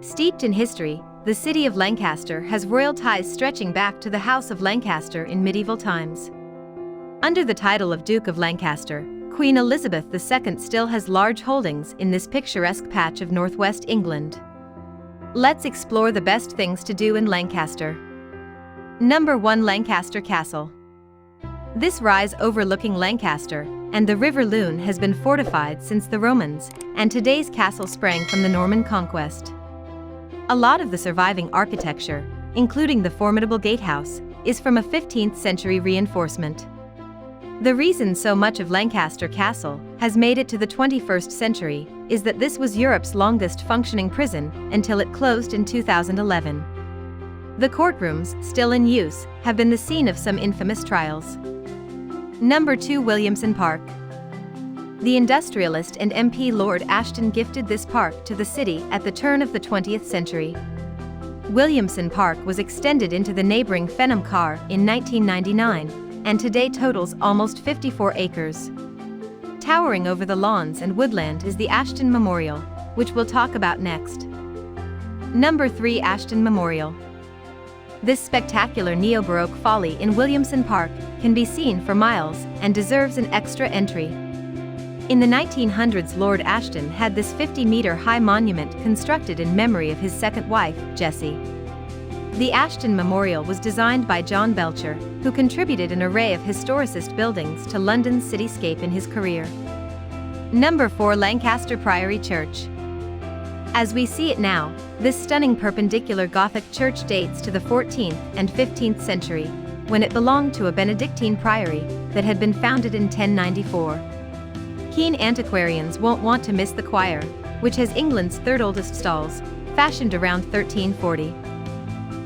Steeped in history, the city of Lancaster has royal ties stretching back to the House of Lancaster in medieval times. Under the title of Duke of Lancaster, Queen Elizabeth II still has large holdings in this picturesque patch of northwest England. Let's explore the best things to do in Lancaster. Number 1. Lancaster Castle. This rise overlooking Lancaster and the River Lune has been fortified since the Romans, and today's castle sprang from the Norman conquest. A lot of the surviving architecture, including the formidable gatehouse, is from a 15th century reinforcement. The reason so much of Lancaster Castle has made it to the 21st century is that this was Europe's longest functioning prison until it closed in 2011. The courtrooms, still in use, have been the scene of some infamous trials. Number 2. Williamson Park. The industrialist and MP Lord Ashton gifted this park to the city at the turn of the 20th century. Williamson Park was extended into the neighboring Fenham Car in 1999, and today totals almost 54 acres. Towering over the lawns and woodland is the Ashton Memorial, which we'll talk about next. Number 3. Ashton Memorial. This spectacular neo-Baroque folly in Williamson Park can be seen for miles and deserves an extra entry. In the 1900s, Lord Ashton had this 50-meter-high monument constructed in memory of his second wife, Jessie. The Ashton Memorial was designed by John Belcher, who contributed an array of historicist buildings to London's cityscape in his career. Number 4. Lancaster Priory Church. As we see it now, this stunning perpendicular Gothic church dates to the 14th and 15th century, when it belonged to a Benedictine priory that had been founded in 1094. Keen antiquarians won't want to miss the choir, which has England's third oldest stalls, fashioned around 1340.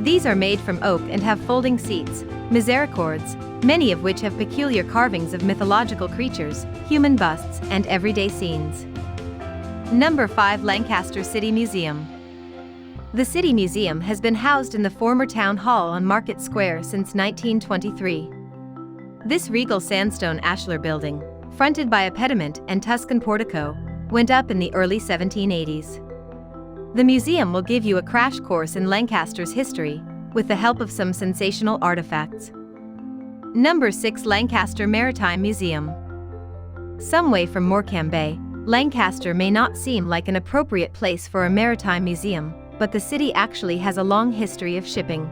These are made from oak and have folding seats, misericords, many of which have peculiar carvings of mythological creatures, human busts, and everyday scenes. Number 5. Lancaster City Museum. The City Museum has been housed in the former town hall on Market Square since 1923. This regal sandstone ashlar building, fronted by a pediment and Tuscan portico, went up in the early 1780s. The museum will give you a crash course in Lancaster's history, with the help of some sensational artifacts. Number 6. Lancaster Maritime Museum. Some way from Morecambe Bay, Lancaster may not seem like an appropriate place for a maritime museum, but the city actually has a long history of shipping.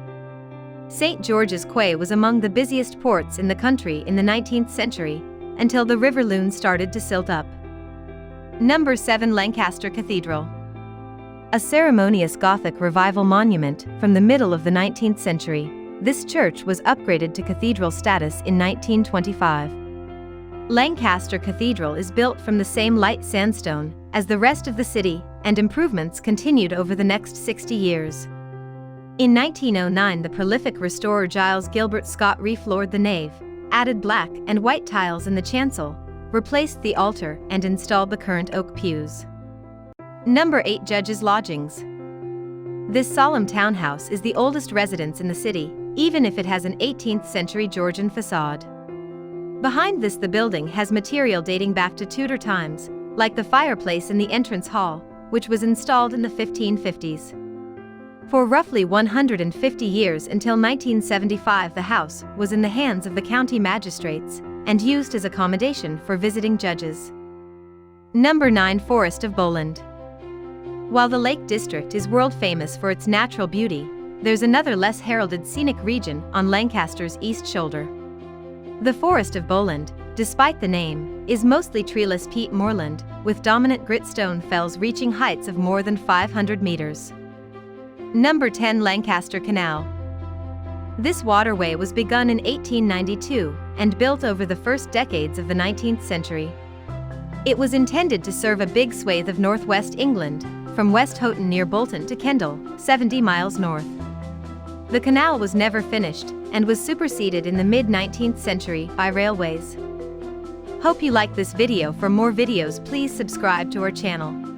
St. George's Quay was among the busiest ports in the country in the 19th century, until the River Lune started to silt up. Number 7. Lancaster Cathedral. A ceremonious Gothic revival monument from the middle of the 19th century, this church was upgraded to cathedral status in 1925. Lancaster Cathedral is built from the same light sandstone as the rest of the city, and improvements continued over the next 60 years. In 1909, the prolific restorer Giles Gilbert Scott refloored the nave, added black and white tiles in the chancel, replaced the altar, and installed the current oak pews. Number 8. Judges' Lodgings. This solemn townhouse is the oldest residence in the city, even if it has an 18th century Georgian facade. Behind this, the building has material dating back to Tudor times, like the fireplace in the entrance hall, which was installed in the 1550s. For roughly 150 years until 1975, the house was in the hands of the county magistrates and used as accommodation for visiting judges. Number 9. Forest of Bowland. While the Lake District is world famous for its natural beauty, there's another less heralded scenic region on Lancaster's east shoulder. The Forest of Bowland, despite the name, is mostly treeless peat moorland, with dominant gritstone fells reaching heights of more than 500 meters. Number 10. Lancaster Canal. This waterway was begun in 1892 and built over the first decades of the 19th century. It was intended to serve a big swathe of northwest England, from West Houghton near Bolton to Kendal, 70 miles north. The canal was never finished and was superseded in the mid-19th century by railways. Hope you liked this video. For more videos, please subscribe to our channel.